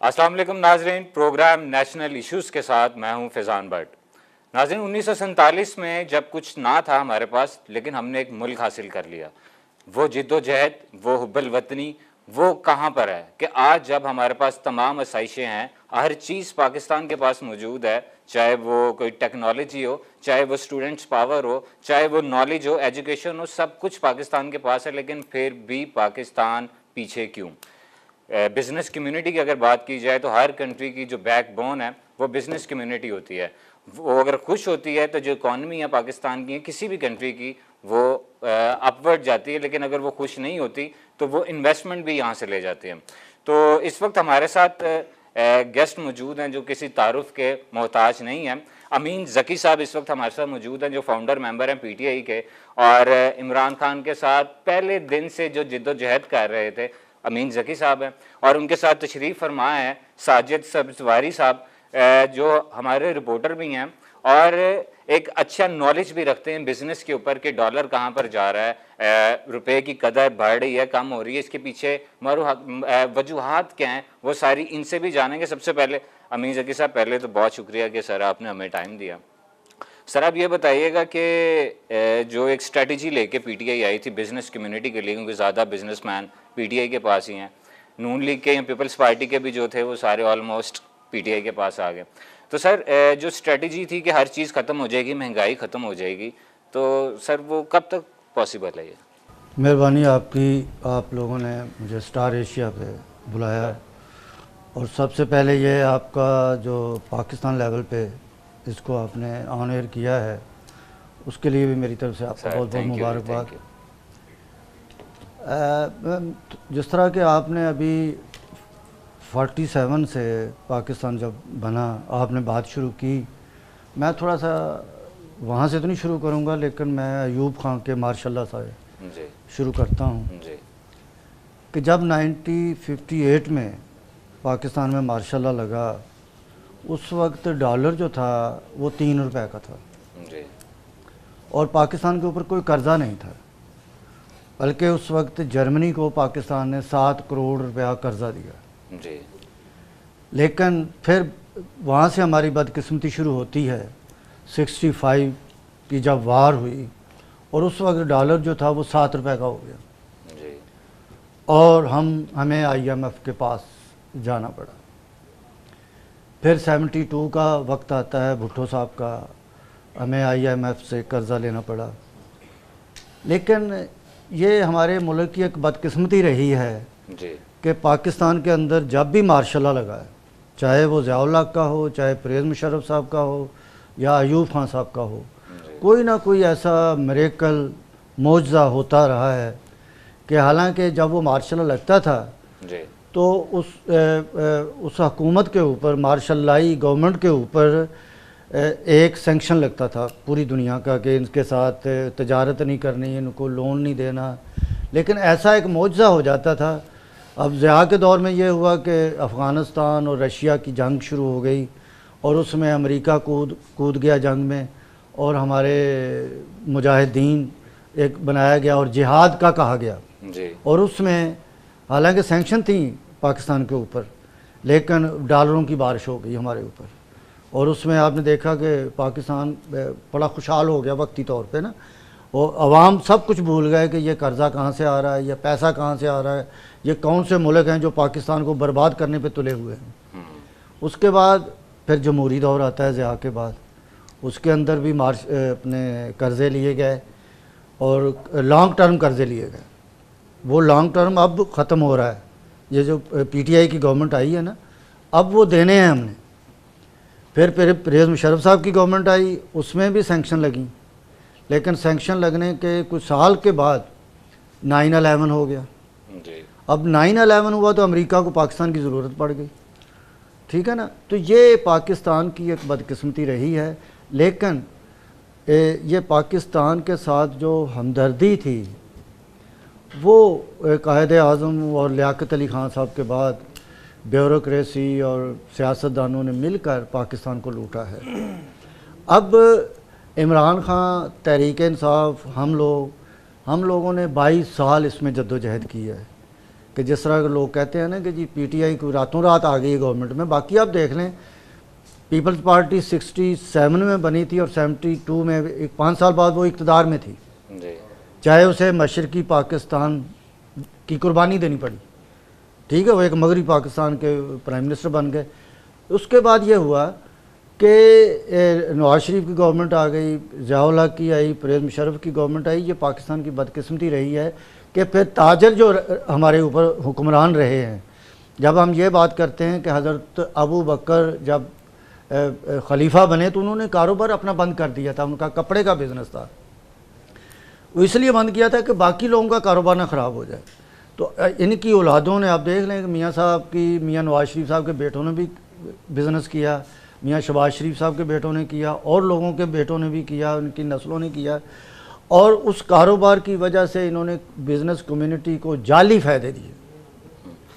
अस्सलाम वालेकुम नाजरीन, प्रोग्राम नेशनल इश्यूज़ के साथ मैं हूं फैज़ान भट्ट। नाजरीन, 1947 में जब कुछ ना था हमारे पास, लेकिन हमने एक मुल्क हासिल कर लिया। वो जिद्दोजहद, वो हुब्बुल वतनी, वो कहाँ पर है कि आज जब हमारे पास तमाम आसाइशें हैं, हर चीज़ पाकिस्तान के पास मौजूद है, चाहे वो कोई टेक्नोलॉजी हो, चाहे वो स्टूडेंट्स पावर हो, चाहे वो नॉलेज हो, एजुकेशन हो, सब कुछ पाकिस्तान के पास है, लेकिन फिर भी पाकिस्तान पीछे क्यों? बिज़नेस कम्युनिटी की अगर बात की जाए तो हर कंट्री की जो बैकबोन है वो बिज़नेस कम्युनिटी होती है। वो अगर खुश होती है तो जो इकॉनमी है पाकिस्तान की, किसी भी कंट्री की, वो अपवर्ड जाती है, लेकिन अगर वो खुश नहीं होती तो वो इन्वेस्टमेंट भी यहाँ से ले जाती है। तो इस वक्त हमारे साथ गेस्ट मौजूद हैं जो किसी तारुफ के मोहताज नहीं हैं। अमीन ज़की साहब इस वक्त हमारे साथ मौजूद हैं जो फाउंडर मेंबर हैं पीटीआई के, और इमरान खान के साथ पहले दिन से जो जिद्दोजहद कर रहे थे अमीन ज़की साहब हैं, और उनके साथ तशरीफ़ फरमा है साजिद सब्ज़वारी साहब जो हमारे रिपोर्टर भी हैं और एक अच्छा नॉलेज भी रखते हैं बिज़नेस के ऊपर कि डॉलर कहाँ पर जा रहा है, रुपए की कदर बढ़ रही है, कम हो रही है, इसके पीछे वजूहात क्या हैं, वो सारी इनसे भी जानेंगे। सबसे पहले अमीन ज़की साहब, पहले तो बहुत शुक्रिया कि सर आपने हमें टाइम दिया। सर आप ये बताइएगा कि जो एक स्ट्रेटजी लेके पीटीआई आई थी बिज़नेस कम्युनिटी के लिए, क्योंकि ज़्यादा बिजनेसमैन पीटीआई के पास ही हैं, नून लीग के या पीपल्स पार्टी के भी जो थे वो सारे ऑलमोस्ट पीटीआई के पास आ गए। तो सर जो स्ट्रेटजी थी कि हर चीज़ ख़त्म हो जाएगी, महंगाई ख़त्म हो जाएगी, तो सर वो कब तक पॉसिबल है? ये मेहरबानी आपकी, आप लोगों ने मुझे स्टार एशिया पे बुलाया, और सबसे पहले ये आपका जो पाकिस्तान लेवल पे इसको आपने ऑन एयर किया है, उसके लिए भी मेरी तरफ से आपको बहुत बहुत मुबारकबाद। जिस तरह के आपने अभी 47 से पाकिस्तान जब बना आपने बात शुरू की, मैं थोड़ा सा वहाँ से तो नहीं शुरू करूँगा, लेकिन मैं अयूब खान के मार्शल्लाह से शुरू करता हूँ कि जब 1958 में पाकिस्तान में मार्शल्लाह लगा, उस वक्त डॉलर जो था वो 3 रुपए का था और पाकिस्तान के ऊपर कोई कर्ज़ा नहीं था, बल्कि उस वक्त जर्मनी को पाकिस्तान ने 7 करोड़ रुपया कर्ज़ा दिया जी। लेकिन फिर वहाँ से हमारी बदकिस्मती शुरू होती है 65 की जब वार हुई, और उस वक्त डॉलर जो था वो 7 रुपए का हो गया जी। और हमें IMF के पास जाना पड़ा। फिर 72 का वक्त आता है भुट्टो साहब का, हमें IMF से कर्ज़ा लेना पड़ा। लेकिन ये हमारे मुल्क की एक बदकिस्मती रही है जी कि पाकिस्तान के अंदर जब भी मार्शल्लाह लगा है, चाहे वो ज़िया-उल हक का हो, चाहे परवेज़ मुशर्रफ साहब का हो या अयूब खान साहब का हो, कोई ना कोई ऐसा मिरेकल मौजज़ा होता रहा है कि हालांकि जब वो मार्शल्लाह लगता था जी तो उस हुकूमत के ऊपर, मार्शल्लाई गवर्नमेंट के ऊपर एक सैंक्शन लगता था पूरी दुनिया का कि इनके साथ तजारत नहीं करनी, इनको लोन नहीं देना। लेकिन ऐसा एक मौजज़ा हो जाता था। अब ज़िया के दौर में ये हुआ कि अफ़गानिस्तान और रशिया की जंग शुरू हो गई, और उसमें अमेरिका कूद गया जंग में, और हमारे मुजाहिदीन एक बनाया गया और जिहाद का कहा गया जी। और उसमें हालांकि सैंक्शन थी पाकिस्तान के ऊपर, लेकिन डॉलरों की बारिश हो गई हमारे ऊपर, और उसमें आपने देखा कि पाकिस्तान बड़ा खुशहाल हो गया वक्ती तौर पे ना, और अवाम सब कुछ भूल गए कि ये कर्ज़ा कहाँ से आ रहा है, ये पैसा कहाँ से आ रहा है, ये कौन से मुल्क हैं जो पाकिस्तान को बर्बाद करने पे तुले हुए हैं। उसके बाद फिर जमहूरी दौर आता है ज़िया के बाद, उसके अंदर भी अपने कर्ज़े लिए गए और लॉन्ग टर्म कर्ज़े लिए गए। वो लॉन्ग टर्म अब ख़त्म हो रहा है, ये जो पीटीआई की गवर्नमेंट आई है ना, अब वो देने हैं हमने। फिर परवेज़ मुशर्रफ साहब की गवर्नमेंट आई, उसमें भी सैंक्शन लगी, लेकिन सैंक्शन लगने के कुछ साल के बाद 9/11 हो गया जी। अब 9/11 हुआ तो अमेरिका को पाकिस्तान की ज़रूरत पड़ गई, ठीक है ना। तो ये पाकिस्तान की एक बदकिस्मती रही है, लेकिन ये पाकिस्तान के साथ जो हमदर्दी थी वो कायद आज़म और लियाकत अली ख़ान साहब के बाद ब्यूरोक्रेसी और सियासतदानों ने मिलकर पाकिस्तान को लूटा है। अब इमरान खान, तहरीक इंसाफ, हम लोगों ने 22 साल इसमें जद्दोजहद की है कि जिस तरह के लोग कहते हैं ना कि जी पीटीआई को रातों रात आ गई गवर्नमेंट में। बाकी आप देख लें, पीपल्स पार्टी 67 में बनी थी और 72 में, एक 5 साल बाद वो इक़्तिदार में थी जी। चाहे उसे मशरकी पाकिस्तान की कुर्बानी देनी पड़ी, ठीक है, वो एक मगरबी पाकिस्तान के प्राइम मिनिस्टर बन गए। उसके बाद ये हुआ कि नवाज शरीफ की गवर्नमेंट आ गई, ज़ियाउल हक की आई, परवेज़ मुशर्रफ की गवर्नमेंट आई। ये पाकिस्तान की बदकिस्मती रही है कि फिर ताजर जो हमारे ऊपर हुक्मरान रहे हैं, जब हम ये बात करते हैं कि हज़रत अबू बकर जब खलीफा बने तो उन्होंने कारोबार अपना बंद कर दिया था, उनका कपड़े का बिज़नेस था, वो इसलिए बंद किया था कि बाकी लोगों का कारोबार ना ख़राब हो जाए। तो इनकी औलादों ने, आप देख लें कि मियाँ साहब की, मियाँ नवाज शरीफ साहब के बेटों ने भी बिज़नेस किया, मियाँ शहबाज शरीफ साहब के बेटों ने किया, और लोगों के बेटों ने भी किया, उनकी नस्लों ने किया, और उस कारोबार की वजह से इन्होंने बिज़नेस कम्युनिटी को जाली फ़ायदे दिए,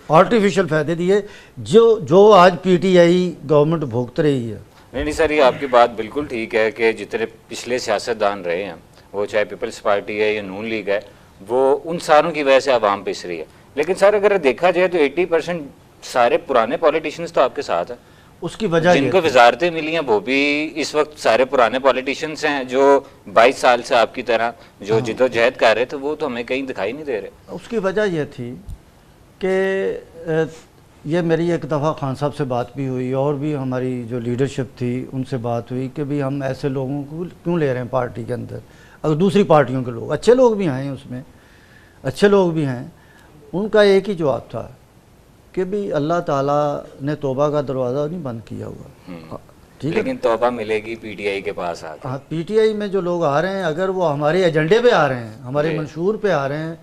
आर्टिफिशियल फ़ायदे दिए, जो आज पीटीआई गवर्नमेंट भुगत रही है। नहीं सर, ये आपकी बात बिल्कुल ठीक है कि जितने पिछले सियासतदान रहे हैं, वो चाहे पीपल्स पार्टी है या नून लीग है, वो उन सारों की वजह से आवाम पिस रही है। लेकिन सर अगर देखा जाए तो 80% सारे पुराने पॉलिटिशियंस तो आपके साथ हैं। उसकी वजह जिनको वजारतें मिली हैं वो भी इस वक्त सारे पुराने पॉलिटिशियंस हैं जो 22 साल से आपकी तरह जो जिद्दोजहद कर रहे थे, वो तो हमें कहीं दिखाई नहीं दे रहे। उसकी वजह यह थी कि ये मेरी एक दफ़ा खान साहब से बात भी हुई और भी हमारी जो लीडरशिप थी उनसे बात हुई कि भाई हम ऐसे लोगों को क्यों ले रहे हैं पार्टी के अंदर, अगर दूसरी पार्टियों के लोग, अच्छे लोग भी हैं उसमें, अच्छे लोग भी हैं। उनका एक ही जवाब था कि भी अल्लाह ताला ने तौबा का दरवाज़ा नहीं बंद किया हुआ, ठीक है, लेकिन तौबा मिलेगी पीटीआई के पास आके। हाँ, पीटीआई में जो लोग आ रहे हैं, अगर वो हमारे एजेंडे पे आ रहे हैं, हमारे मंशूर पे आ रहे हैं,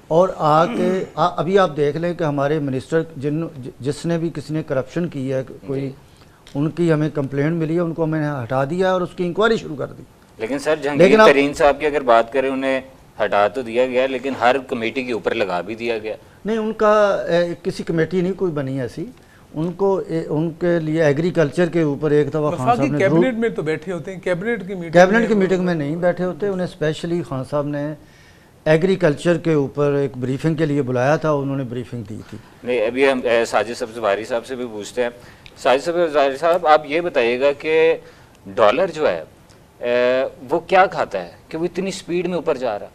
और आके अभी आप देख लें कि हमारे मिनिस्टर जिसने भी किसी ने करप्शन की है कोई, उनकी हमें कंप्लेंट मिली है, उनको मैंने हटा दिया और उसकी इंक्वायरी शुरू कर दी। लेकिन सर जहांगीर तरीन साहब की अगर बात करें, उन्हें हटा तो दिया गया लेकिन हर कमेटी के ऊपर लगा भी दिया गया। नहीं, उनका किसी कमेटी नहीं कोई बनी ऐसी, उनको उनके लिए एग्रीकल्चर के ऊपर एक दफ़ा खान साहब ने कैबिनेट में तो बैठे होते हैं, कैबिनेट की मीटिंग में नहीं बैठे होते, उन्हें स्पेशली खान साहब ने एग्रीकल्चर के ऊपर एक ब्रीफिंग के लिए बुलाया था, उन्होंने ब्रीफिंग दी थी। नहीं, अभी हम साजिद सब्ज़वारी साहब से भी पूछते हैं। साजिद सब्ज़वारी साहब, आप ये बताइएगा कि डॉलर जो है वो क्या खाता है कि वो इतनी स्पीड में ऊपर जा रहा है?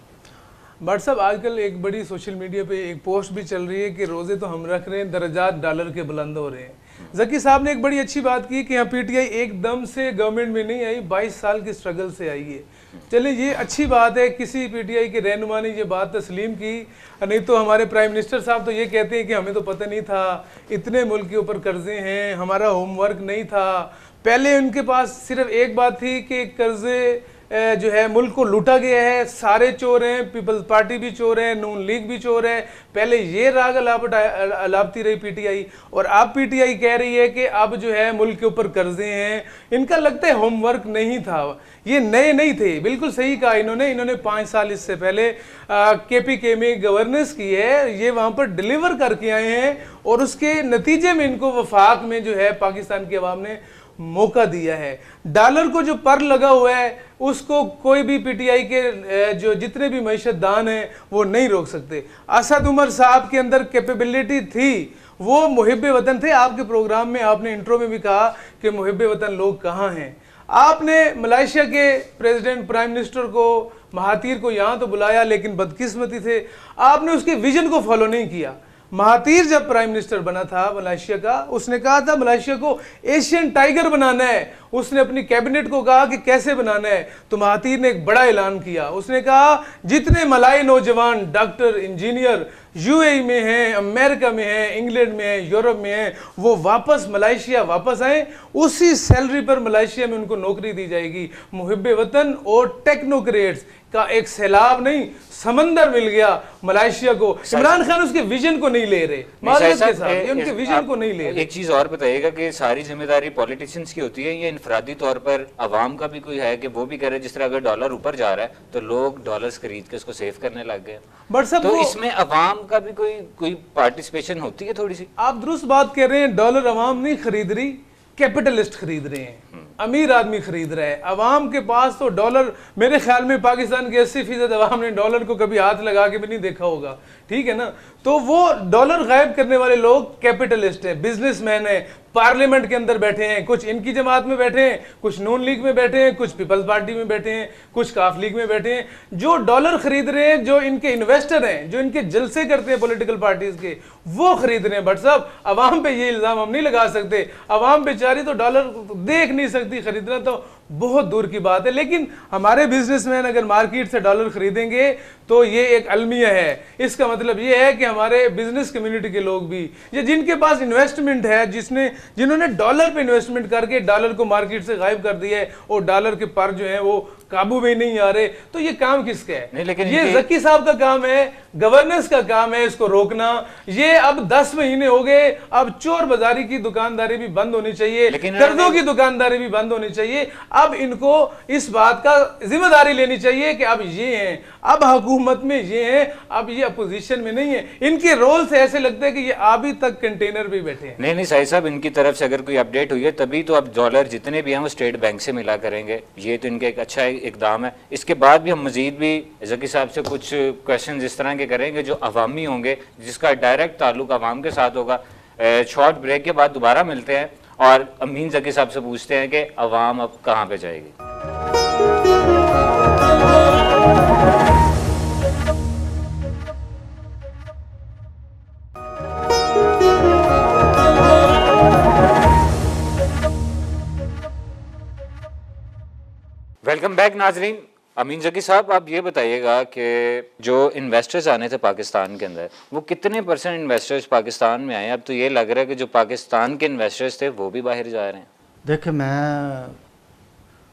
बट साहब आजकल एक बड़ी सोशल मीडिया पे एक पोस्ट भी चल रही है कि रोज़े तो हम रख रहे हैं, दर्जात डॉलर के बुलंद हो रहे हैं। जकी साहब ने एक बड़ी अच्छी बात की कि यहाँ पीटीआई एकदम से गवर्नमेंट में नहीं आई, 22 साल की स्ट्रगल से आई है। चलिए ये अच्छी बात है, किसी पीटीआई के रहनुमा ने ये बात तस्लीम की, नहीं तो हमारे प्राइम मिनिस्टर साहब तो ये कहते हैं कि हमें तो पता नहीं था, इतने मुल्क के ऊपर कर्जे हैं, हमारा होमवर्क नहीं था। पहले उनके पास सिर्फ एक बात थी कि कर्जे जो है मुल्क को लूटा गया है, सारे चोर हैं, पीपल्स पार्टी भी चोर है, नून लीग भी चोर है। पहले ये राग अलापती रही पीटीआई, और अब पीटीआई कह रही है कि अब जो है मुल्क के ऊपर कर्जे हैं। इनका लगता है होमवर्क नहीं था, ये नए नहीं थे। बिल्कुल सही कहा इन्होंने 5 साल इससे पहले केपीके में गवर्नेंस की है, ये वहाँ पर डिलीवर करके आए हैं, और उसके नतीजे में इनको वफाक में जो है पाकिस्तान की आवाम ने मौका दिया है। डॉलर को जो पर लगा हुआ है उसको कोई भी पीटीआई के जो जितने भी मईशतदान हैं वो नहीं रोक सकते। असद उमर साहब के अंदर कैपेबिलिटी थी, वो मुहिब्बे वतन थे। आपके प्रोग्राम में आपने इंट्रो में भी कहा कि मुहिब्बे वतन लोग कहाँ हैं। आपने मलेशिया के प्रेसिडेंट प्राइम मिनिस्टर को, महातीर को यहाँ तो बुलाया, लेकिन बदकिस्मती से आपने उसके विजन को फॉलो नहीं किया। महातीर जब प्राइम मिनिस्टर बना था मलेशिया का, उसने कहा था मलेशिया को एशियन टाइगर बनाना है। उसने अपनी कैबिनेट को कहा कि कैसे बनाना है, तो महातीर ने एक बड़ा ऐलान किया। उसने कहा जितने मलाई नौजवान डॉक्टर, इंजीनियर यूएई में हैं, अमेरिका में हैं, इंग्लैंड में हैं, यूरोप में हैं, वो वापस मलेशिया वापस आए, उसी सैलरी पर मलेशिया में उनको नौकरी दी जाएगी। मुहिब्बे वतन और टेक्नोक्रेट्स का एक सैलाब नहीं, समंदर मिल गया मलेशिया को। इमरान खान उसके विजन को नहीं ले रहे, माजरत के साथ ये उनके विजन को नहीं ले रहे। एक चीज और बताइएगा कि सारी जिम्मेदारी पॉलिटिशियंस की होती है या इनफरादी तौर पर आवाम का भी कोई है कि वो भी करे? जिस तरह अगर डॉलर ऊपर जा रहा है तो लोग डॉलर्स खरीद के उसको सेव करने लग गए, बट सब तो इसमें अवाम का भी कोई पार्टिसिपेशन होती है थोड़ी सी? आप दुरुस्त बात कह रहे हैं, डॉलर अवाम नहीं खरीद रही, कैपिटलिस्ट खरीद रहे हैं। अमीर आदमी खरीद रहा है। अवाम के पास तो डॉलर, मेरे ख्याल में पाकिस्तान के 80% अवाम ने डॉलर को कभी हाथ लगा के भी नहीं देखा होगा, ठीक है ना। तो वो डॉलर गायब करने वाले लोग कैपिटलिस्ट हैं, बिजनेसमैन हैं, पार्लियामेंट के अंदर बैठे हैं, कुछ इनकी जमात में बैठे हैं, कुछ नून लीग में बैठे हैं, कुछ पीपल्स पार्टी में बैठे हैं, कुछ काफ लीग में बैठे हैं। जो डॉलर खरीद रहे हैं, जो इनके इन्वेस्टर हैं, जो इनके जलसे करते हैं पॉलिटिकल पार्टीज के, वो खरीद रहे हैं। बट साहब, अवाम पे ये इल्जाम हम नहीं लगा सकते। अवाम बेचारी तो डॉलर देख नहीं सकती, खरीदना तो बहुत दूर की बात है। लेकिन हमारे बिजनेसमैन अगर मार्केट से डॉलर खरीदेंगे तो ये एक अलमिया है। इसका मतलब ये है कि हमारे बिजनेस कम्युनिटी के लोग भी, या जिनके पास इन्वेस्टमेंट है, जिन्होंने डॉलर पे इन्वेस्टमेंट करके डॉलर को मार्केट से गायब कर दिया है और डॉलर के पर जो है वो काबू में नहीं आ रहे, तो ये काम किसका है? नहीं, लेकिन ये जकी साहब का काम है, गवर्नेंस का काम है इसको रोकना। ये अब 10 महीने हो गए, अब चोर बाजारी की दुकानदारी भी बंद होनी चाहिए, कर्जों की दुकानदारी भी बंद होनी चाहिए। अब इनको इस बात का जिम्मेदारी लेनी चाहिए कि अब ये हैं, अब हुकूमत में ये हैं, अब ये अपोजिशन में नहीं है। इनके रोल से ऐसे लगता है कि ये अभी तक कंटेनर पे बैठे हैं। नहीं साहिब साहब, इनकी तरफ से अगर कोई अपडेट हुई है तभी तो अब डॉलर जितने भी हैं वो स्टेट बैंक से मिला करेंगे। ये तो इनका एक अच्छा इकदाम है। इसके बाद भी हम मजीद भी जकी साहब से कुछ क्वेश्चन इस तरह के करेंगे जो अवामी होंगे, जिसका डायरेक्ट ताल्लुक अवाम के साथ होगा। शॉर्ट ब्रेक के बाद दोबारा मिलते हैं और अमीन जकी साहब से पूछते हैं कि अवाम अब कहाँ पे जाएगी। वेलकम बैक नाजरीन। अमीन जकी साहब, आप ये बताइएगा कि जो इन्वेस्टर्स आने थे पाकिस्तान के अंदर, वो कितने % इन्वेस्टर्स पाकिस्तान में आए? अब तो ये लग रहा है कि जो पाकिस्तान के इन्वेस्टर्स थे वो भी बाहर जा रहे हैं। देखिए, मैं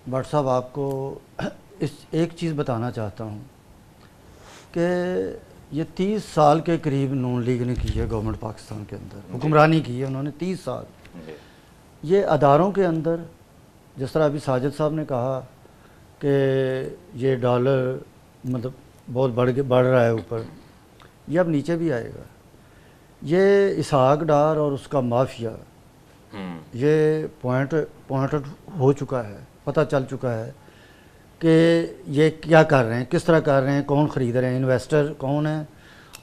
भट्ट साहब आपको इस एक चीज़ बताना चाहता हूँ कि ये 30 साल के करीब नून लीग ने की है गवर्नमेंट पाकिस्तान के अंदर, हुक्मरानी की है उन्होंने 30 साल। ये अदारों के अंदर, जिस तरह अभी साजिद साहब ने कहा कि ये डॉलर मतलब बहुत बढ़ रहा है ऊपर, ये अब नीचे भी आएगा। ये इसहाक डार और उसका माफिया, ये पॉइंट हो चुका है, पता चल चुका है कि ये क्या कर रहे हैं, किस तरह कर रहे हैं, कौन ख़रीद रहे हैं, इन्वेस्टर कौन है।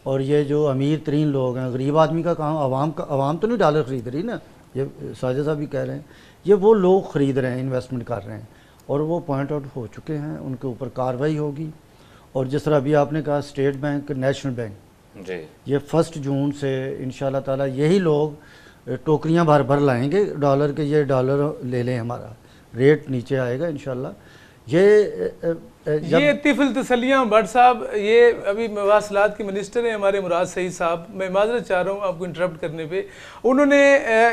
और ये जो अमीर तरीन लोग हैं, गरीब आदमी का काम, अवाम तो नहीं डॉलर ख़रीद रही ना, ये साजिद साहब भी कह रहे हैं, ये वो लोग ख़रीद रहे हैं, इन्वेस्टमेंट कर रहे हैं और वो पॉइंट आउट हो चुके हैं, उनके ऊपर कार्रवाई होगी। और जिस तरह अभी आपने कहा स्टेट बैंक, नेशनल बैंक जी, ये 1 जून से इंशाल्लाह ताला यही लोग टोकरियां भर भर लाएंगे डॉलर के, ये डॉलर ले लें, हमारा रेट नीचे आएगा इंशाल्लाह। ये तिफल तसलियाँ भट्ट साहब, ये अभी मवासलात के मिनिस्टर हैं हमारे मुराद सईद साहब, मैं माजरत चाह रहा हूँ आपको इंटरप्ट करने पे। उन्होंने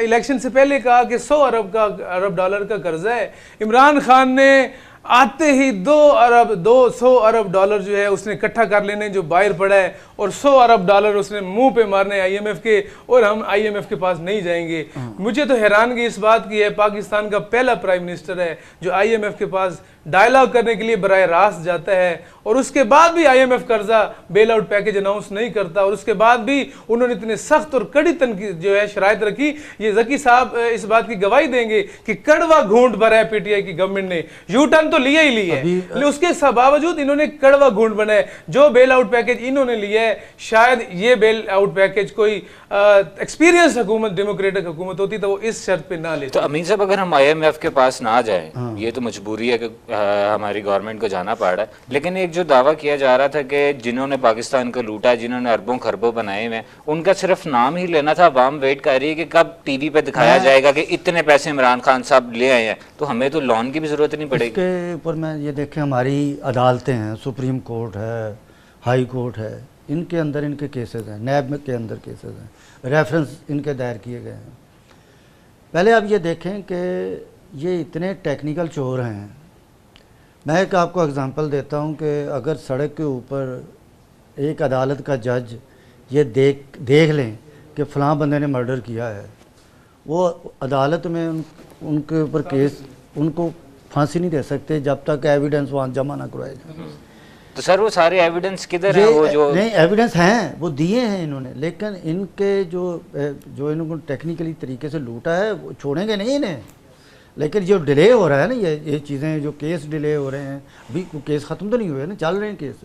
इलेक्शन से पहले कहा कि 100 अरब डॉलर का कर्जा है। इमरान खान ने आते ही 200 अरब डॉलर जो है उसने इकट्ठा कर लेने जो बाहर पड़ा है, और 100 अरब डॉलर उसने मुंह पे मारने IMF के, और हम IMF के पास नहीं जाएंगे। मुझे तो हैरानगी इस बात की है, पाकिस्तान का पहला प्राइम मिनिस्टर है जो IMF के पास डायलॉग करने के लिए बराह रास्त जाता है, और उसके बाद भी IMF कर्जा बेल आउट पैकेज अनाउंस नहीं करता, और उसके बाद भी उन्होंने इतने सख्त और कड़ी तनकीद जो है शराइत रखी। ये जकी साहब इस बात की गवाही देंगे कि कड़वा घूंट भरा है PTI की गवर्नमेंट ने, यू टर्न तो लिया ही लिया है, लेकिन उसके बावजूद इन्होंने कड़वा घूंट बनाया। जो बेल आउट पैकेज इन्होंने लिया है, शायद ये बेल आउट पैकेज कोई एक्सपीरियंस हुकूमत, डेमोक्रेटिक हुकूमत होती तो वो इस शर्त पे ना लेती। तो अमीन साहब, अगर हम IMF के पास ना जाएं, ये तो मजबूरी है कि हमारी गवर्नमेंट को जाना पड़ रहा है, लेकिन एक जो दावा किया जा रहा था कि जिन्होंने पाकिस्तान को लूटा, जिन्होंने अरबों खरबों बनाए हुए, उनका सिर्फ नाम ही लेना था। अवाम वेट कर रही है कि कब TV पे दिखाया जाएगा कि इतने पैसे इमरान खान साहब ले आए हैं, तो हमें तो लोन की भी जरूरत नहीं पड़ेगी। इसके ऊपर मैं ये देखें, हमारी अदालतें हैं, सुप्रीम कोर्ट है, हाई कोर्ट है, इनके अंदर इनके केसेस हैं, नैब के अंदर केसेस हैं, रेफरेंस इनके दायर किए गए हैं। पहले आप ये देखें कि ये इतने टेक्निकल चोर हैं। मैं एक आपको एग्जांपल देता हूं कि अगर सड़क के ऊपर एक अदालत का जज ये देख लें कि फ़लाँ बंदे ने मर्डर किया है, वो अदालत में उनके ऊपर केस, उनको फांसी नहीं दे सकते जब तक एविडेंस वहाँ जमा ना करवाए जाए। तो सर वो सारे एविडेंस किधर हैं? वो जो नहीं, एविडेंस हैं, वो दिए हैं इन्होंने, लेकिन इनके जो इन्होंने टेक्निकली तरीके से लूटा है वो छोड़ेंगे नहीं इन्हें। लेकिन जो डिले हो रहा है ना, ये चीज़ें जो केस डिले हो रहे हैं, अभी केस ख़त्म तो नहीं हुए ना, चल रहे हैं केस,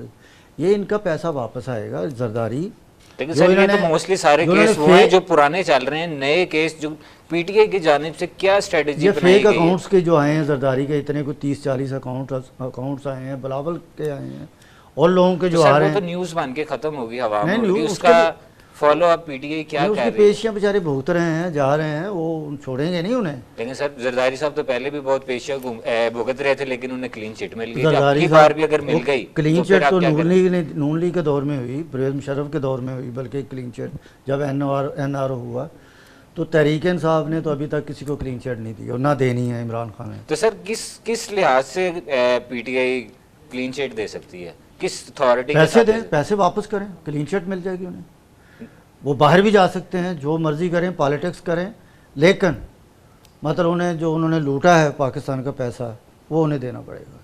ये इनका पैसा वापस आएगा जरदारी। लेकिन सर ये तो मोस्टली सारे केस वो हैं जो पुराने चल रहे हैं, नए केस जो पीटीआई की जानिब से क्या स्ट्रेटजी ये बनाई फेक गई? अकाउंट्स के जो आए हैं जरदारी के, इतने को 30-40 अकाउंट्स आए हैं, बिलावल के आए हैं, और लोगों के जो आ रहे हैं, तो न्यूज़ बन के खत्म होगी हवा नहीं, में, न्यूज़ उसका फॉलो अप पीटीआई क्या कर उसकी रही है? पेशियां बेचारे भुगत रहे हैं, जा रहे हैं, वो छोड़ेंगे नहीं उन्हें। लेकिन सर जरदारी साहब तो पहले भी बहुत पेशियां भुगत रहे थे, लेकिन उन्हें क्लीन चिट मिल गई थी। जरदारी अब की बार भी अगर मिल गई क्लीन तो फिर चिट आप तो क्या नून लीग के दौर में हुई, परवेज मुशर्रफ के दौर में हुई, बल्कि क्लीन चिट जब एनआरओ हुआ तो तहरीक इंसाफ ने तो अभी तक किसी को क्लीन चिट नहीं दी और ना देनी है इमरान खान ने। तो सर किस लिहाज से पीटीआई क्लीन चिट दे सकती है, किस अथॉरिटी के पैसे साथ दें, पैसे वापस करें, क्लीन चिट मिल जाएगी उन्हें, वो बाहर भी जा सकते हैं, जो मर्जी करें, पॉलिटिक्स करें, लेकिन मतलब उन्हें जो उन्होंने लूटा है पाकिस्तान का पैसा वो उन्हें देना पड़ेगा।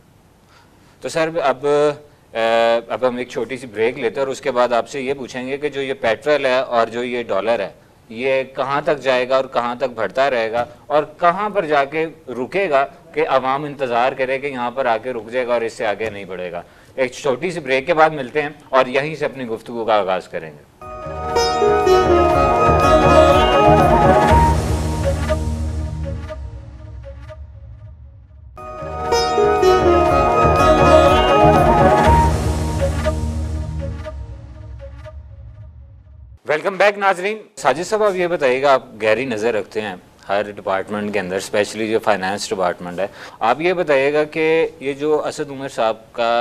तो सर अब हम एक छोटी सी ब्रेक लेते हैं और उसके बाद आपसे ये पूछेंगे कि जो ये पेट्रोल है और जो ये डॉलर है ये कहाँ तक जाएगा और कहाँ तक बढ़ता रहेगा और कहाँ पर जाके रुकेगा कि आवाम इंतज़ार करे कि यहाँ पर आके रुक जाएगा और इससे आगे नहीं बढ़ेगा। एक छोटी सी ब्रेक के बाद मिलते हैं और यहीं से अपनी गुफ्तगू का आगाज़ करेंगे। वेलकम बैक नाजरीन। साजिद साहब आप ये बताइएगा, आप गहरी नज़र रखते हैं हर डिपार्टमेंट के अंदर, स्पेशली जो फाइनेंस डिपार्टमेंट है, आप ये बताइएगा कि ये जो असद उमर साहब का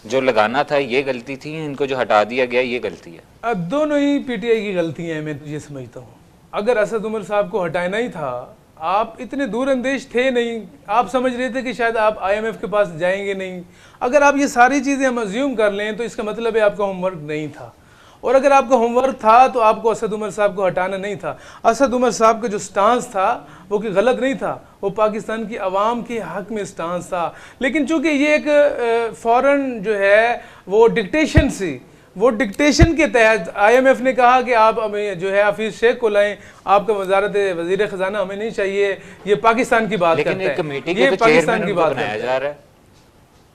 जो लगाना था ये गलती थी, इनको जो हटा दिया गया ये गलती है? दोनों ही पीटीआई की गलती हैं, मैं तो ये समझता हूँ। अगर असद उमर साहब को हटाना ही था, आप इतने दूरअंदेश थे नहीं, आप समझ रहे थे कि शायद आप आईएमएफ के पास जाएंगे नहीं। अगर आप ये सारी चीज़ें हम अज्यूम कर लें तो इसका मतलब है आपका होमवर्क नहीं था, और अगर आपका होमवर्क था तो आपको असद उमर साहब को हटाना नहीं था। असद उमर साहब का जो स्टांस था वो कि गलत नहीं था, वो पाकिस्तान की आवाम के हक में स्टांस था। लेकिन चूंकि ये एक फॉरेन जो है वो डिक्टेशन सी, वो डिक्टेशन के तहत आईएमएफ ने कहा कि आप हमें जो है हफीज शेख को लाएं, आपका वजारत वजीर खजाना हमें नहीं चाहिए, ये पाकिस्तान की बात करता है, ये पाकिस्तान की बात बनाया जा रहा है।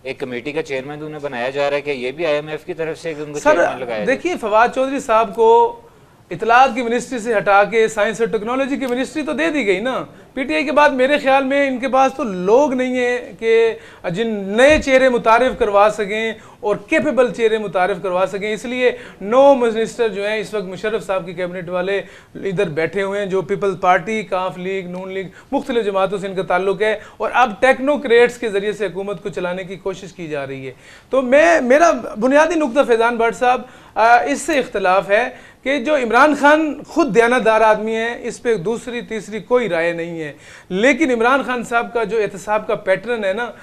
एक कमेटी का चेयरमैन उन्हें बनाया जा रहा है कि ये भी आईएमएफ की तरफ से उनको सर चेयरमैन लगाया। देखिए, फवाद चौधरी साहब को इतलात की मिनिस्ट्री से हटा के साइंस और टेक्नोलॉजी की मिनिस्ट्री तो दे दी गई ना। पीटीआई के बाद मेरे ख्याल में इनके पास तो लोग नहीं है कि जिन नए चेहरे मुतारिफ करवा सकें और कैपेबल चेहरे मुतारिफ करवा सकें, इसलिए 9 मिनिस्टर जो हैं इस वक्त मुशर्रफ साहब की कैबिनेट वाले इधर बैठे हुए हैं, जो पीपल्स पार्टी, काफ लीग, नून लीग, मुख्तलिफ जमातों से इनका ताल्लुक है, और अब टेक्नोक्रेट्स के जरिए से हुकूमत को चलाने की कोशिश की जा रही है। तो मेरा बुनियादी नुकता फैज़ान भट्ट साहब इससे इख्तलाफ है कि जो इमरान खान खुद दयानतदार आदमी है, इस पे दूसरी तीसरी कोई राय नहीं है, लेकिन इमरान खान साहब का जो एहतसाब का पैटर्न है ना,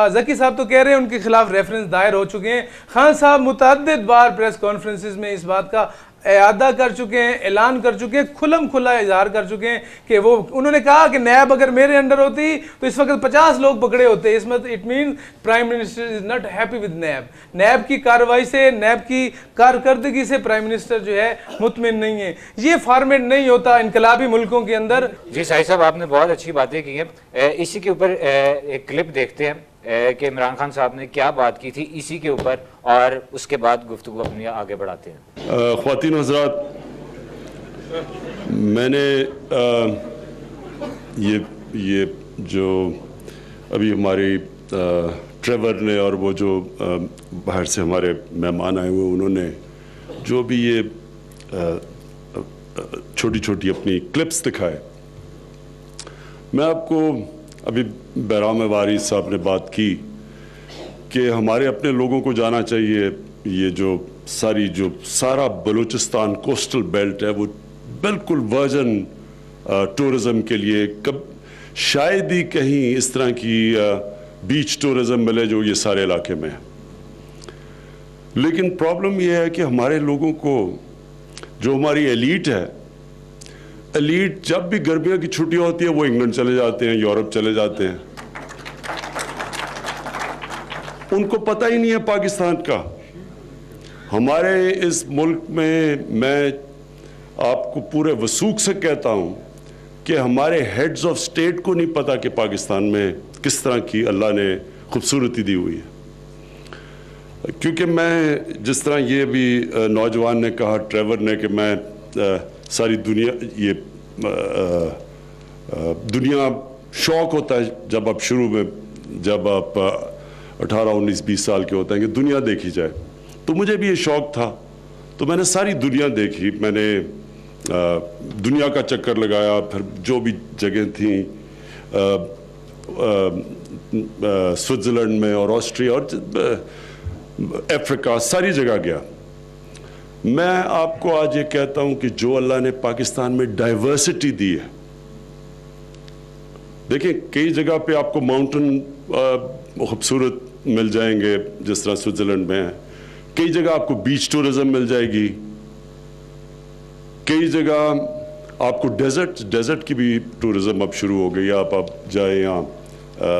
जकी साहब तो कह रहे हैं उनके खिलाफ रेफरेंस दायर हो चुके हैं। खान साहब मुतअद्दिद बार प्रेस कॉन्फ्रेंसिस में इस बात का इयादा कर चुके हैं, ऐलान कर चुके हैं, खुलम खुला इजहार कर चुके हैं कि वो, उन्होंने कहा कि नैब अगर मेरे अंडर होती तो इस वक्त 50 लोग पकड़े होते। इसमें it mean prime minister is not happy with NAB, NAB की कार्रवाई से, नैब की कारकर्दगी से प्राइम मिनिस्टर जो है मुतमिन नहीं है। ये फॉर्मेट नहीं होता इनकलाबी मुल्कों के अंदर। जी शाहिद साहब, आपने बहुत अच्छी बातें की हैं। इसी के ऊपर एक क्लिप देखते हैं कि इमरान खान साहब ने क्या बात की थी इसी के ऊपर, और उसके बाद गुफ्तगू अपनी आगे बढ़ाते हैं। ख्वातीन हज़रात, मैंने ये जो अभी हमारी ट्रेवर ने और वो जो बाहर से हमारे मेहमान आए हुए, उन्होंने जो भी ये छोटी छोटी अपनी क्लिप्स दिखाए, मैं आपको अभी बहराम वारिस साहब ने बात की कि हमारे अपने लोगों को जाना चाहिए, ये जो सारा बलूचिस्तान कोस्टल बेल्ट है वो बिल्कुल वर्जन टूरिज़म के लिए, कब शायद ही कहीं इस तरह की बीच टूरिज़म मिले जो ये सारे इलाके में है। लेकिन प्रॉब्लम ये है कि हमारे लोगों को, जो हमारी एलीट है, एलीट जब भी गर्मियों की छुट्टियां होती है वो इंग्लैंड चले जाते हैं, यूरोप चले जाते हैं, उनको पता ही नहीं है पाकिस्तान का। हमारे इस मुल्क में, मैं आपको पूरे वसूख से कहता हूं कि हमारे हेड्स ऑफ स्टेट को नहीं पता कि पाकिस्तान में किस तरह की अल्लाह ने खूबसूरती दी हुई है। क्योंकि मैं जिस तरह ये भी नौजवान ने कहा, ट्रेवर ने, कि मैं सारी दुनिया दुनिया शौक़ होता है जब आप शुरू में, जब आप 18, 19, 20 साल के होते हैं कि दुनिया देखी जाए, तो मुझे भी ये शौक़ था। तो मैंने सारी दुनिया देखी, मैंने दुनिया का चक्कर लगाया, फिर जो भी जगह थी स्विट्ज़रलैंड में और ऑस्ट्रिया और अफ्रीका, सारी जगह गया। मैं आपको आज ये कहता हूँ कि जो अल्लाह ने पाकिस्तान में डाइवर्सिटी दी है, देखिए कई जगह पे आपको माउंटेन खूबसूरत मिल जाएंगे जिस तरह स्विट्ज़रलैंड में है, कई जगह आपको बीच टूरिज्म मिल जाएगी, कई जगह आपको डेजर्ट की भी टूरिज्म अब शुरू हो गई। आप जाए यहाँ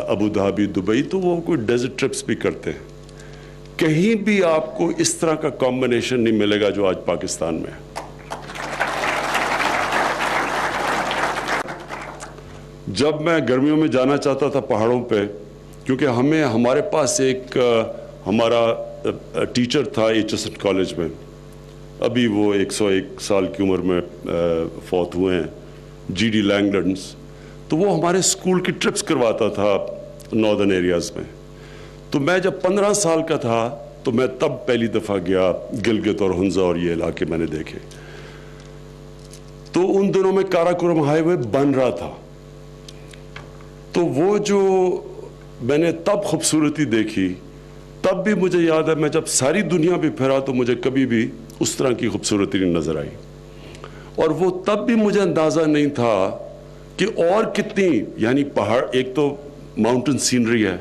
अबू धाबी, दुबई, तो वो कोई डेजर्ट ट्रिप्स भी करते हैं। कहीं भी आपको इस तरह का कॉम्बिनेशन नहीं मिलेगा जो आज पाकिस्तान में है। जब मैं गर्मियों में जाना चाहता था पहाड़ों पे, क्योंकि हमारे पास एक हमारा टीचर था HSN कॉलेज में, अभी वो 101 साल की उम्र में फौत हुए हैं, GD लैंगडन्स, तो वो हमारे स्कूल की ट्रिप्स करवाता था नॉर्दर्न एरियाज़ में। तो मैं जब 15 साल का था तो मैं तब पहली दफ़ा गया गिलगित और हुंजा और ये इलाके मैंने देखे। तो उन दिनों में काराकोरम हाईवे बन रहा था, तो वो जो मैंने तब खूबसूरती देखी, तब भी मुझे याद है मैं जब सारी दुनिया भी फिरा तो मुझे कभी भी उस तरह की खूबसूरती नहीं नज़र आई। और वो तब भी मुझे अंदाज़ा नहीं था कि और कितनी, यानी पहाड़, एक तो माउंटेन सीनरी है,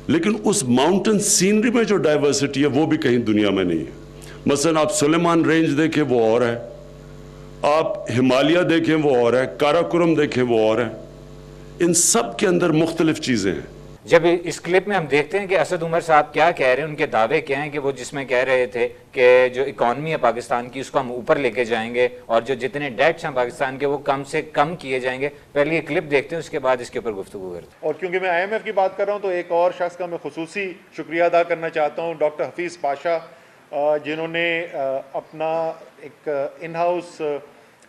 लेकिन उस माउंटेन सीनरी में जो डाइवर्सिटी है वो भी कहीं दुनिया में नहीं है। मसलन आप सुलेमान रेंज देखें वो और है, आप हिमालय देखें वो और है, काराकोरम देखें वो और है, इन सब के अंदर मुख्तलिफ चीज़ें हैं। जब इस क्लिप में हम देखते हैं कि असद उमर साहब क्या कह रहे हैं, उनके दावे क्या हैं, कि वो जिसमें कह रहे थे कि जो इकॉनमी है पाकिस्तान की उसको हम ऊपर लेके जाएंगे और जो जितने डेट्स हैं पाकिस्तान के वो कम से कम किए जाएंगे। पहले ये क्लिप देखते हैं, उसके बाद इसके ऊपर गुफ्तगू करते हैं। और क्योंकि मैं IMF की बात कर रहा हूँ तो एक और शख्स का मैं खुसूसी शुक्रिया अदा करना चाहता हूँ, डॉक्टर हफीज़ पाशा, जिन्होंने अपना एक in house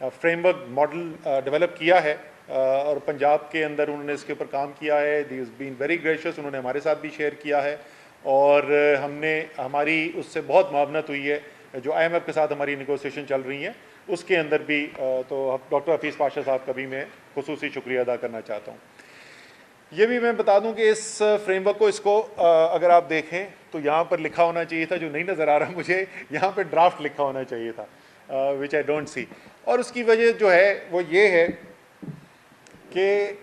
framework model develop किया है और पंजाब के अंदर उन्होंने इसके ऊपर काम किया है। दी इज़ बीन वेरी ग्रेशियस, उन्होंने हमारे साथ भी शेयर किया है और हमारी उससे बहुत मुआवनत हुई है। जो IMF के साथ हमारी निगोसिएशन चल रही हैं उसके अंदर भी तो डॉक्टर हफीज़ पाशा साहब का भी मैं खुसूसी शुक्रिया अदा करना चाहता हूँ। ये भी मैं बता दूं कि इस फ्रेमवर्क को, इसको अगर आप देखें तो यहाँ पर लिखा होना चाहिए था, जो नहीं नज़र आ रहा मुझे, यहाँ पर ड्राफ्ट लिखा होना चाहिए था, विच आई डोंट सी। और उसकी वजह जो है वो ये है कि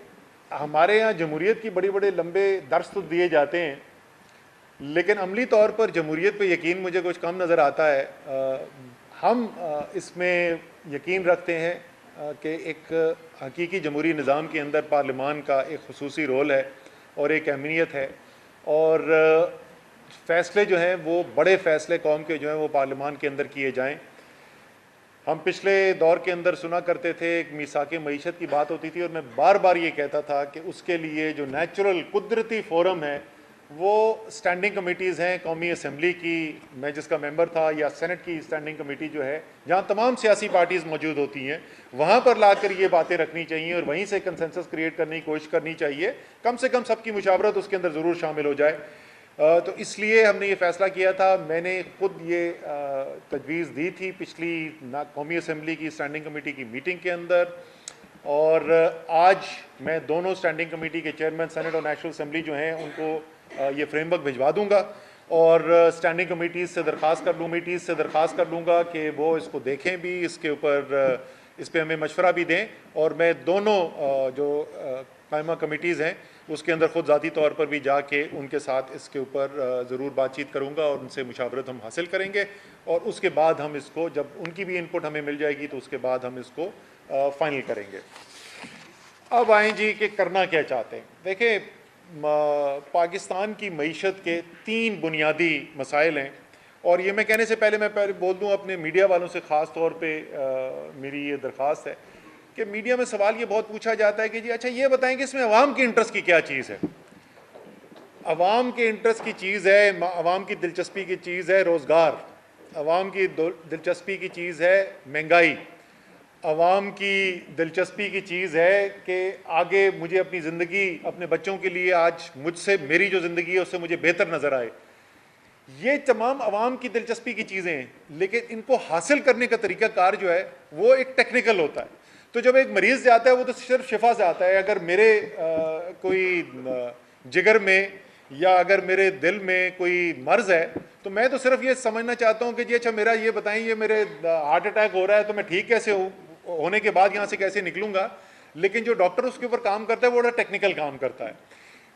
हमारे यहाँ जमहूरियत की बड़ी बड़े लंबे दर्स तो दिए जाते हैं, लेकिन अमली तौर पर जमहूरियत पे यकीन मुझे कुछ कम नज़र आता है। हम इसमें यकीन रखते हैं कि एक हकीकी जमहूरी निज़ाम के अंदर पार्लिमान का एक खुसूसी रोल है और एक अहमियत है, और फ़ैसले जो हैं वो बड़े फ़ैसले कौम के जो हैं वो पार्लिमान के अंदर किए जाएँ। हम पिछले दौर के अंदर सुना करते थे, एक मीसाके मईशत की बात होती थी और मैं बार बार ये कहता था कि उसके लिए जो नेचुरल कुदरती फोरम है वो स्टैंडिंग कमेटीज़ हैं कौमी असम्बली की, मैं जिसका मेंबर था, या सेनेट की स्टैंडिंग कमेटी जो है जहाँ तमाम सियासी पार्टीज़ मौजूद होती हैं, वहाँ पर लाकर ये बातें रखनी चाहिए और वहीं से कंसेंसस क्रिएट करने की कोशिश करनी चाहिए। कम से कम सबकी मुशावरत उसके अंदर ज़रूर शामिल हो जाए। तो इसलिए हमने ये फ़ैसला किया था। मैंने ख़ुद ये तजवीज़ दी थी पिछली कौमी असम्बली की स्टैंडिंग कमेटी की मीटिंग के अंदर, और आज मैं दोनों स्टैंडिंग कमेटी के चेयरमैन सेनेट और नेशनल असम्बली जो हैं उनको ये फ्रेमवर्क भिजवा दूंगा और स्टैंडिंग कमेटीज़ से दरख्वास्त कर लूँगा कि वो इसको देखें भी, इसके ऊपर इस पर हमें मशवरा भी दें, और मैं दोनों जो कायमा कमेटीज़ हैं उसके अंदर ख़ुद ज़ाती तौर पर भी जाके उनके साथ इसके ऊपर ज़रूर बातचीत करूँगा और उनसे मुशावरत हम हासिल करेंगे, और उसके बाद हम इसको, जब उनकी भी इनपुट हमें मिल जाएगी तो उसके बाद हम इसको फ़ाइनल करेंगे। अब आएँ जी कि करना क्या चाहते हैं। देखिए, पाकिस्तान की मईशत के 3 बुनियादी मसाइल हैं, और ये मैं कहने से पहले मैं बोल दूँ अपने मीडिया वालों से ख़ास तौर पे मेरी ये दरख्वास्त है कि मीडिया में सवाल ये बहुत पूछा जाता है कि जी अच्छा ये बताएं कि इसमें अवाम के इंटरेस्ट की क्या चीज़ है। अवाम के इंटरेस्ट की चीज़ है, अवाम की दिलचस्पी की चीज़ है रोज़गार, अवाम की दिलचस्पी की चीज़ है महंगाई, अवाम की दिलचस्पी की चीज़ है कि आगे मुझे अपनी ज़िंदगी अपने बच्चों के लिए आज मुझसे मेरी जो ज़िंदगी है उससे मुझे बेहतर नज़र आए। ये तमाम अवाम की दिलचस्पी की चीज़ें हैं, लेकिन इनको हासिल करने का तरीक़ाकार जो है वो एक टेक्निकल होता है। तो जब एक मरीज़ जाता है वो तो सिर्फ शिफा से आता है। अगर मेरे कोई जिगर में या अगर मेरे दिल में कोई मर्ज़ है तो मैं तो सिर्फ ये समझना चाहता हूँ कि जी अच्छा मेरा ये बताएं, ये मेरे हार्ट अटैक हो रहा है तो मैं ठीक कैसे होने के बाद यहाँ से कैसे निकलूँगा। लेकिन जो डॉक्टर उसके ऊपर काम करता है वो बड़ा टेक्निकल काम करता है।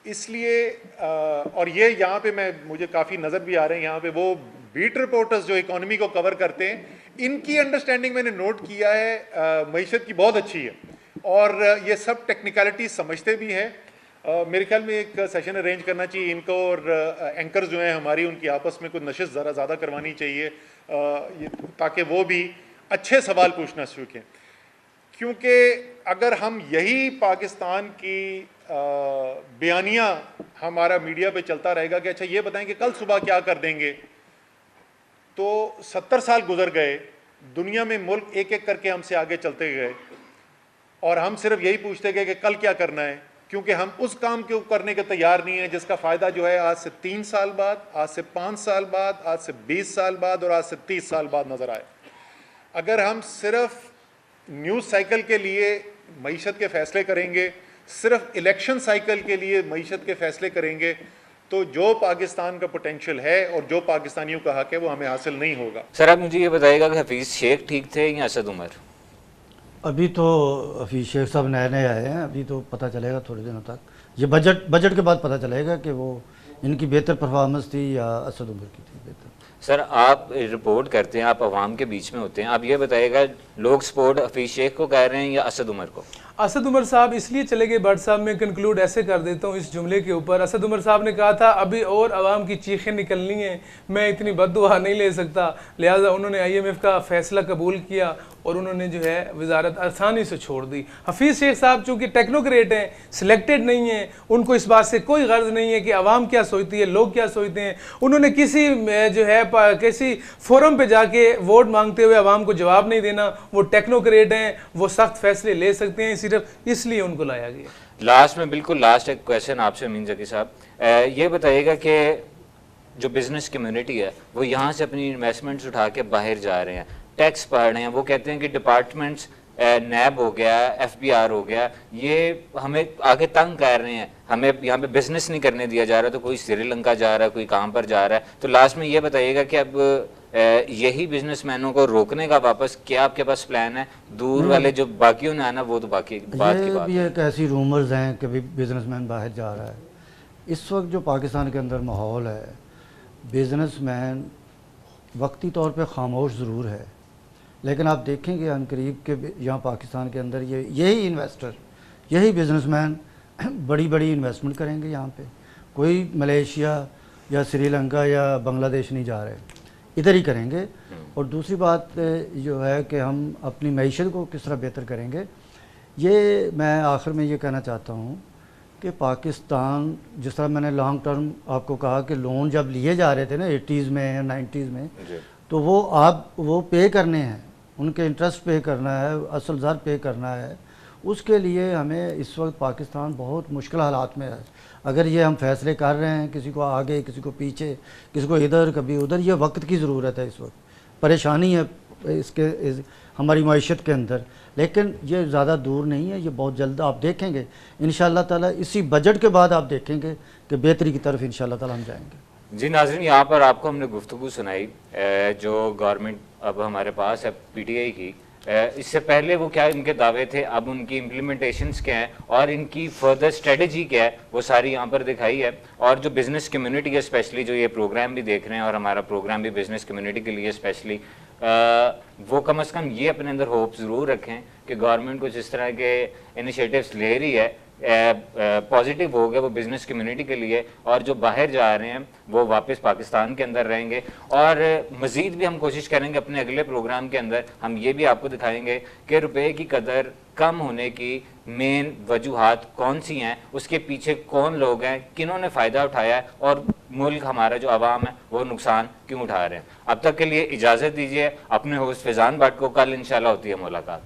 इसलिए और ये यहाँ पे मुझे काफ़ी नज़र भी आ रहे हैं यहाँ पे वो बीट रिपोर्टर्स जो इकोनॉमी को कवर करते हैं, इनकी अंडरस्टैंडिंग मैंने नोट किया है मईशत की बहुत अच्छी है और ये सब टेक्निकलिटी समझते भी हैं। मेरे ख्याल में एक सेशन अरेंज करना चाहिए इनको और एंकर्स जो हैं हमारी उनकी आपस में कुछ नशिस्त ज़रा ज़्यादा करवानी चाहिए ताकि वो भी अच्छे सवाल पूछना सीखें। क्योंकि अगर हम यही पाकिस्तान की बयानियाँ हमारा मीडिया पे चलता रहेगा कि अच्छा ये बताएं कि कल सुबह क्या कर देंगे, तो 70 साल गुजर गए, दुनिया में मुल्क एक एक करके हमसे आगे चलते गए और हम सिर्फ यही पूछते गए कि कल क्या करना है, क्योंकि हम उस काम को करने के तैयार नहीं है जिसका फ़ायदा जो है आज से 3 साल बाद, आज से 5 साल बाद, आज से 20 साल बाद और आज से 30 साल बाद नज़र आए। अगर हम सिर्फ न्यूज़ साइकिल के लिए मईशत के फ़ैसले करेंगे, सिर्फ इलेक्शन साइकिल के लिए मईशत के फ़ैसले करेंगे, तो जो पाकिस्तान का पोटेंशियल है और जो पाकिस्तानियों का हक है वो हमें हासिल नहीं होगा। सर आप मुझे ये बताइएगा कि हफीज़ शेख ठीक थे या असद उमर? अभी तो हफीज़ शेख साहब नए नए आए हैं, अभी तो पता चलेगा थोड़े दिनों तक। ये बजट के बाद पता चलेगा कि वो इनकी बेहतर परफॉर्मेंस थी या असद उमर की थी बेहतर। सर आप रिपोर्ट करते हैं, आप अवाम के बीच में होते हैं, आप ये बताइएगा लोग सपोर्ट हफीज़ शेख को कर रहे हैं या असद उमर को? असद उमर साहब इसलिए चले गए भट्ट साहब, मैं कंक्लूड ऐसे कर देता हूँ इस जुमले के ऊपर। असद उमर साहब ने कहा था अभी और आवाम की चीखें निकलनी हैं, मैं इतनी बद्दुआ नहीं ले सकता, लिहाजा उन्होंने IMF का फैसला कबूल किया और उन्होंने जो है वजारत आसानी से छोड़ दी। हफीज़ शेख साहब चूँकि टेक्नोक्रेट हैं, सिलेक्टेड नहीं हैं, उनको इस बात से कोई गर्ज नहीं है कि आवाम क्या सोचती है, लोग क्या सोचते हैं। उन्होंने किसी जो है किसी फोरम पे जाके वोट मांगते हुए आवाम को जवाब नहीं देना। वो टेक्नोक्रेट हैं, वो सख्त फैसले ले सकते हैं, सिर्फ इसलिए उनको लाया गया। लास्ट में बिल्कुल लास्ट एक क्वेश्चन आपसे अमीन ज़की साहब, ये बताइएगा कि जो बिज़नेस कम्युनिटी है वो यहाँ से अपनी इन्वेस्टमेंट्स उठा के बाहर जा रहे हैं, टैक्स पढ़ रहे हैं, वो कहते हैं कि डिपार्टमेंट्स नैब हो गया, FBR हो गया, ये हमें आगे तंग कर रहे हैं, हमें यहाँ पे बिजनेस नहीं करने दिया जा रहा, तो कोई श्रीलंका जा रहा है, कोई काम पर जा रहा है। तो लास्ट में ये बताइएगा कि अब यही बिजनेसमैनों को रोकने का वापस क्या आपके पास प्लान है? दूर वाले जो बाकियों ने आना वो तो बाकी बात की बात है। ये एक ऐसी रूमर्स हैं कि बिजनेसमैन बाहर जा रहा है। इस वक्त जो पाकिस्तान के अंदर माहौल है, बिजनेसमैन वक्ती तौर पे खामोश ज़रूर है, लेकिन आप देखेंगे अनकरीब के यहाँ पाकिस्तान के अंदर यही इन्वेस्टर, यही बिजनेसमैन बड़ी बड़ी इन्वेस्टमेंट करेंगे यहाँ पे। कोई मलेशिया या श्रीलंका या बांग्लादेश नहीं जा रहे, इधर ही करेंगे। और दूसरी बात जो है कि हम अपनी मईशत को किस तरह बेहतर करेंगे, ये मैं आखिर में ये कहना चाहता हूँ कि पाकिस्तान जिस तरह मैंने लॉन्ग टर्म आपको कहा कि लोन जब लिए जा रहे थे ना 80s में या 90s में, तो वो पे करने हैं, उनके इंटरेस्ट पे करना है, असल ज़र पे करना है। उसके लिए हमें इस वक्त पाकिस्तान बहुत मुश्किल हालात में है। अगर ये हम फैसले कर रहे हैं, किसी को आगे, किसी को पीछे, किसी को इधर, कभी उधर, ये वक्त की ज़रूरत है। इस वक्त परेशानी है हमारी मईशत के अंदर, लेकिन ये ज़्यादा दूर नहीं है, ये बहुत जल्द आप देखेंगे इंशाअल्लाह ताला। इसी बजट के बाद आप देखेंगे कि बेहतरी की तरफ इंशाअल्लाह ताला हम जाएंगे। जी नाज़रीन, यहाँ पर आपको हमने गुफ्तगू सुनाई जो गवर्नमेंट अब हमारे पास है PTI की, इससे पहले वो क्या इनके दावे थे, अब उनकी इम्प्लीमेंटेशंस क्या है और इनकी फर्दर स्ट्रेटजी क्या है, वो सारी यहाँ पर दिखाई है। और जो बिज़नेस कम्युनिटी है, स्पेशली जो ये प्रोग्राम भी देख रहे हैं और हमारा प्रोग्राम भी बिज़नेस कम्युनिटी के लिए स्पेशली, वो कम अज़ कम ये अपने अंदर होप ज़रूर रखें कि गवर्नमेंट कुछ इस तरह के इनिशिएटिव्स ले रही है पॉजिटिव हो गया वो बिजनेस कम्युनिटी के लिए, और जो बाहर जा रहे हैं वो वापस पाकिस्तान के अंदर रहेंगे। और मज़ीद भी हम कोशिश करेंगे अपने अगले प्रोग्राम के अंदर हम ये भी आपको दिखाएंगे कि रुपए की कदर कम होने की मेन वजूहात कौन सी हैं, उसके पीछे कौन लोग हैं, किन्होंने फ़ायदा उठाया है, और मुल्क हमारा जो आवाम है वो नुकसान क्यों उठा रहे हैं। अब तक के लिए इजाज़त दीजिए, अपने होस्ट फैज़ान भट्ट को, कल इंशाल्लाह होती है मुलाकात।